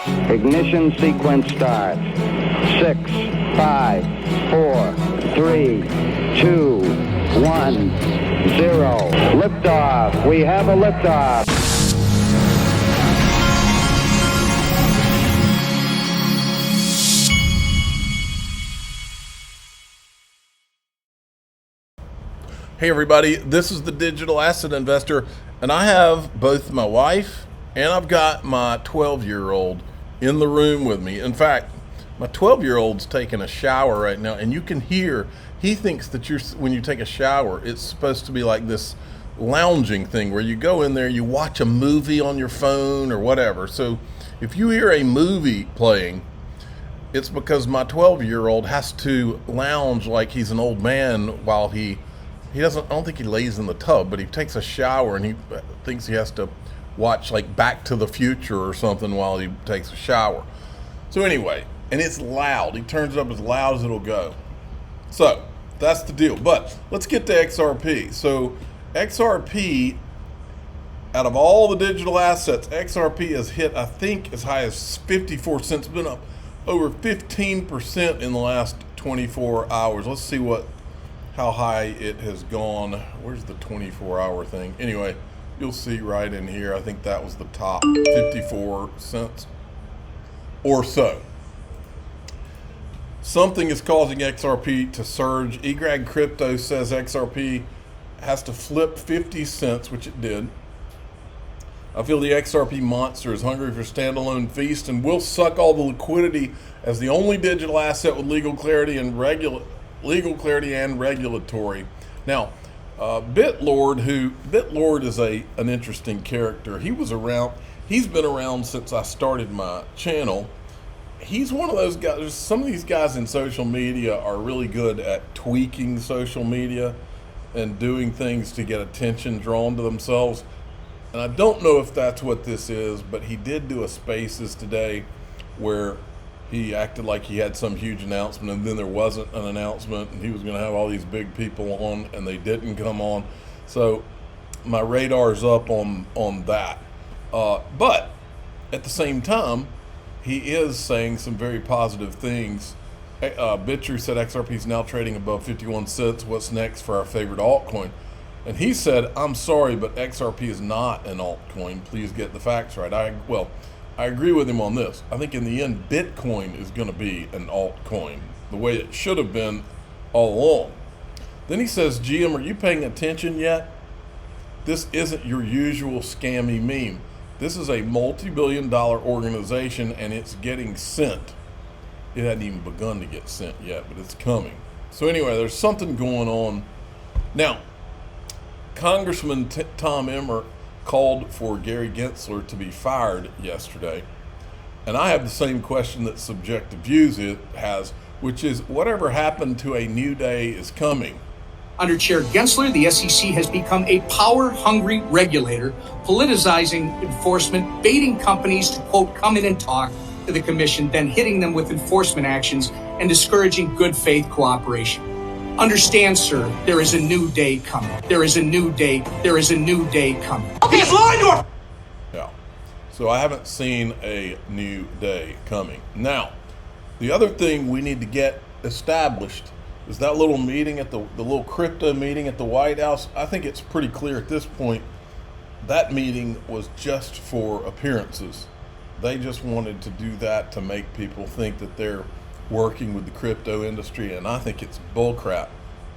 Ignition sequence start. 6, 5, 4, 3, 2, 1, 0. Liftoff. We have a liftoff. Hey everybody, this is the Digital Asset Investor, and I have both my wife and I've got my 12-year-old in the room with me. In fact, my 12-year-old's taking a shower right now, and you can hear, he thinks that when you take a shower, it's supposed to be like this lounging thing where you go in there, you watch a movie on your phone or whatever. So if you hear a movie playing, it's because my 12-year-old has to lounge like he's an old man while he doesn't, I don't think he lays in the tub, but he takes a shower and he thinks he has to watch like Back to the Future or something while he takes a shower. So anyway, and it's loud. He turns it up as loud as it'll go. So that's the deal. But let's get to XRP. So XRP, out of all the digital assets, XRP has hit, I think, as high as 54 cents. Been up over 15% in the last 24 hours. Let's see how high it has gone. Where's the 24-hour thing? Anyway, you'll see right in here. I think that was the top, 54 cents or so. Something is causing XRP to surge. eGrag Crypto says XRP has to flip 50 cents, which it did. I feel the XRP monster is hungry for standalone feast and will suck all the liquidity as the only digital asset with legal clarity and regulatory. Now, Bitlord is an interesting character. He's been around since I started my channel. He's one of those guys. Some of these guys in social media are really good at tweaking social media and doing things to get attention drawn to themselves. And I don't know if that's what this is, but he did do a Spaces today where he acted like he had some huge announcement, and then there wasn't an announcement, and he was going to have all these big people on, and they didn't come on. So my radar's up on that. But at the same time, he is saying some very positive things. Bitcher said XRP is now trading above 51 cents. What's next for our favorite altcoin? And he said, I'm sorry, but XRP is not an altcoin. Please get the facts right. I agree with him on this. I think in the end, Bitcoin is going to be an altcoin, the way it should have been all along. Then he says, GM, are you paying attention yet? This isn't your usual scammy meme. This is a multi-billion-dollar organization, and it's getting sent. It hadn't even begun to get sent yet, but it's coming. So anyway, there's something going on. Now, Congressman Tom Emmer called for Gary Gensler to be fired yesterday. And I have the same question that Subjective Views has, which is whatever happened to a new day is coming. Under Chair Gensler, the SEC has become a power-hungry regulator, politicizing enforcement, baiting companies to, quote, come in and talk to the commission, then hitting them with enforcement actions and discouraging good faith cooperation. Understand, sir, there is a new day coming. There is a new day. There is a new day coming. Okay, it's law and order. Yeah. So I haven't seen a new day coming. Now, the other thing we need to get established is that little meeting at the little crypto meeting at the White House. I think it's pretty clear at this point that meeting was just for appearances. They just wanted to do that to make people think that they're working with the crypto industry, and I think it's bullcrap.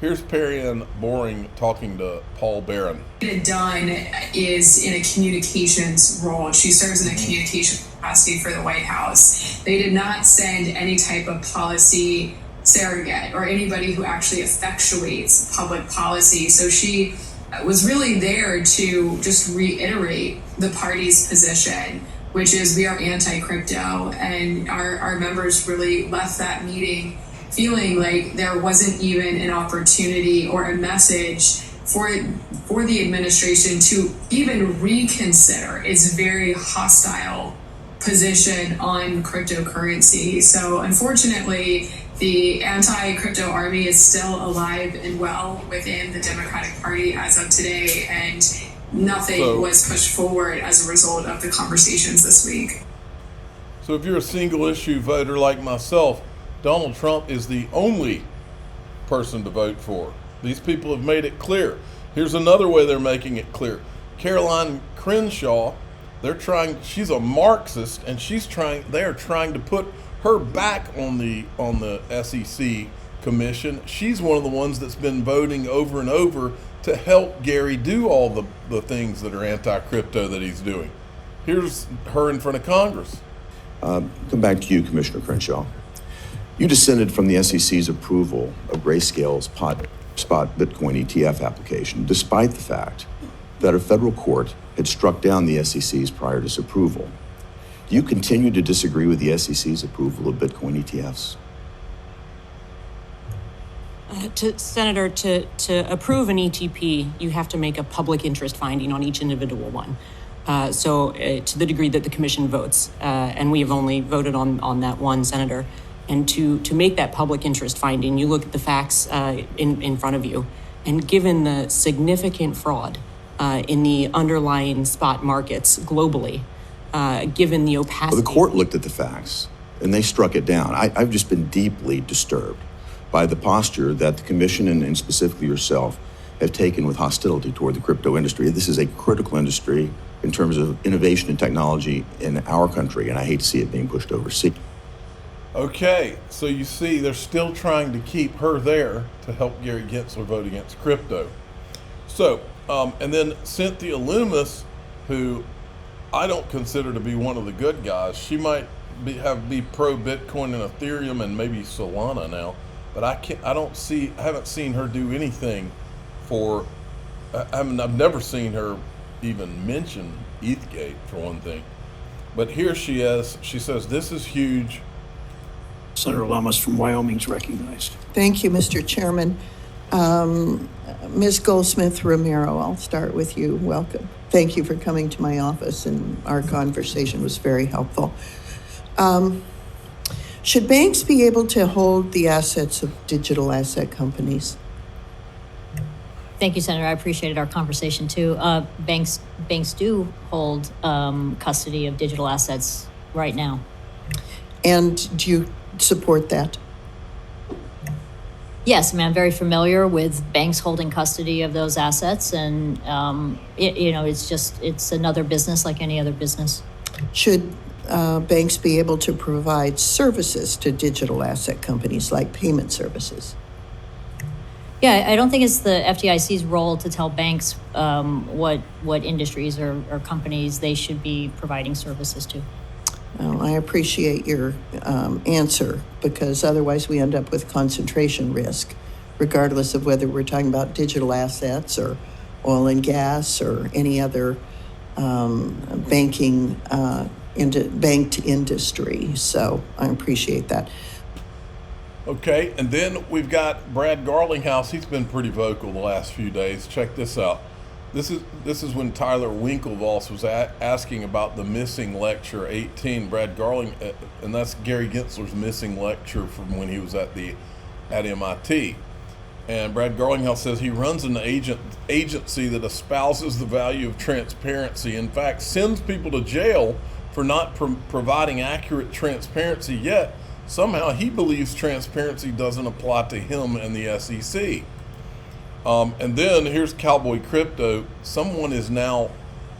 Here's Perianne Boring talking to Paul Barron. Dunn is in a communications role. She serves in a communication capacity for the White House. They did not send any type of policy surrogate or anybody who actually effectuates public policy. So she was really there to just reiterate the party's position, which is we are anti-crypto, and our members really left that meeting feeling like there wasn't even an opportunity or a message for the administration to even reconsider its very hostile position on cryptocurrency. So unfortunately, the anti-crypto army is still alive and well within the Democratic Party as of today, and nothing was pushed forward as a result of the conversations this week. So if you're a single issue voter like myself, Donald Trump is the only person to vote for. These people have made it clear. Here's another way they're making it clear. Caroline Crenshaw, she's a Marxist, and they're trying to put her back on the SEC commission. She's one of the ones that's been voting over and over to help Gary do all the things that are anti-crypto that he's doing. Here's her in front of Congress. Come back to you, Commissioner Crenshaw. You dissented from the SEC's approval of Grayscale's spot Bitcoin ETF application, despite the fact that a federal court had struck down the SEC's prior disapproval. Do you continue to disagree with the SEC's approval of Bitcoin ETFs? Senator, to approve an ETP, you have to make a public interest finding on each individual one. To the degree that the commission votes, and we have only voted on that one, Senator, and to make that public interest finding, you look at the facts in front of you, and given the significant fraud in the underlying spot markets globally, given the opacity. Well, the court looked at the facts and they struck it down. I've just been deeply disturbed by the posture that the commission and specifically yourself have taken with hostility toward the crypto industry. This is a critical industry in terms of innovation and technology in our country, and I hate to see it being pushed overseas. Okay, so you see they're still trying to keep her there to help Gary Gensler vote against crypto. So, and then Cynthia Loomis, who I don't consider to be one of the good guys. She might be pro Bitcoin and Ethereum and maybe Solana now, but I haven't seen her do anything for. I've never seen her even mention ETHgate for one thing. But here she is. She says this is huge. Senator Lamas from Wyoming is recognized. Thank you, Mr. Chairman. Ms. Goldsmith Romero, I'll start with you. Welcome. Thank you for coming to my office, and our conversation was very helpful. Should banks be able to hold the assets of digital asset companies? Thank you, Senator. I appreciated our conversation too. Banks do hold custody of digital assets right now. And do you support that? Yes, I mean, I'm very familiar with banks holding custody of those assets, and it's another business like any other business. Should banks be able to provide services to digital asset companies like payment services? Yeah, I don't think it's the FDIC's role to tell banks what industries or companies they should be providing services to. Well, I appreciate your answer, because otherwise we end up with concentration risk, regardless of whether we're talking about digital assets or oil and gas or any other banked industry. So I appreciate that. Okay, and then we've got Brad Garlinghouse. He's been pretty vocal the last few days. Check this out. This is when Tyler Winklevoss was asking about the missing lecture 18. Brad Garling, and that's Gary Gensler's missing lecture from when he was at MIT. And Brad Garlinghouse says he runs an agency that espouses the value of transparency. In fact, sends people to jail for not providing accurate transparency. Yet somehow he believes transparency doesn't apply to him and the SEC. And then here's Cowboy Crypto.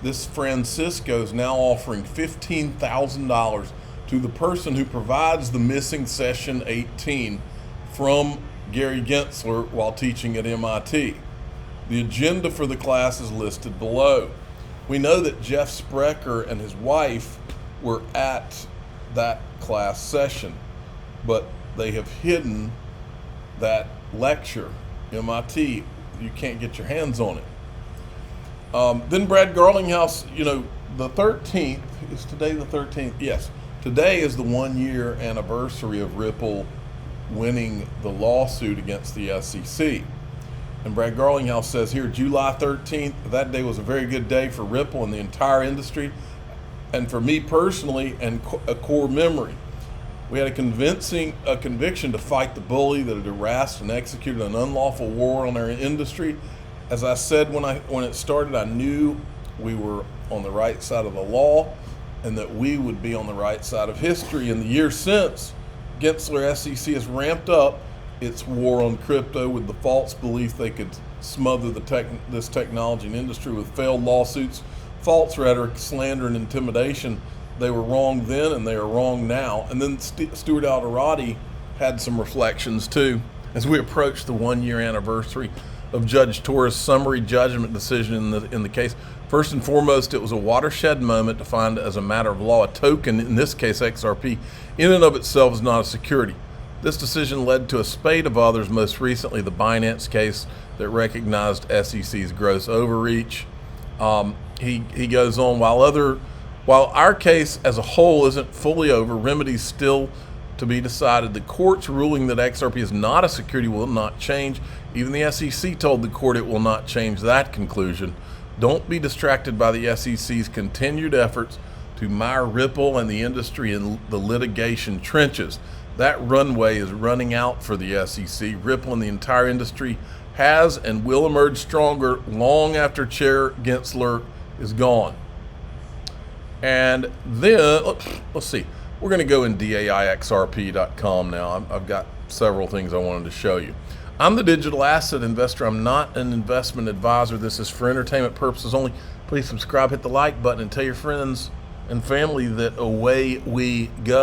This Francisco is now offering $15,000 to the person who provides the missing session 18 from Gary Gensler while teaching at MIT. The agenda for the class is listed below. We know that Jeff Sprecher and his wife were at that class session, but they have hidden that lecture. MIT, you can't get your hands on it. Then Brad Garlinghouse, the 13th, is today the 13th? Yes. Today is the 1-year anniversary of Ripple winning the lawsuit against the SEC. And Brad Garlinghouse says here, July 13th, that day was a very good day for Ripple and the entire industry, and for me personally, and a core memory. We had a conviction to fight the bully that had harassed and executed an unlawful war on our industry. As I said when it started, I knew we were on the right side of the law, and that we would be on the right side of history. In the years since, Gensler SEC has ramped up its war on crypto with the false belief they could smother this technology and industry with failed lawsuits, false rhetoric, slander, and intimidation. They were wrong then, and they are wrong now. And then Stuart Alderati had some reflections too as we approach the 1-year anniversary of Judge Torres' summary judgment decision in the case. First and foremost, it was a watershed moment to find as a matter of law a token, in this case XRP, in and of itself is not a security. This decision led to a spate of others, most recently the Binance case that recognized SEC's gross overreach. He goes on, while our case as a whole isn't fully over, remedies still to be decided. The court's ruling that XRP is not a security will not change. Even the SEC told the court it will not change that conclusion. Don't be distracted by the SEC's continued efforts to mire Ripple and the industry in the litigation trenches. That runway is running out for the SEC. Ripple and the entire industry has and will emerge stronger long after Chair Gensler is gone. And then, let's see, we're going to go in DAIXRP.com now. I've got several things I wanted to show you. I'm the digital asset investor. I'm not an investment advisor. This is for entertainment purposes only. Please subscribe, hit the like button, and tell your friends and family that away we go.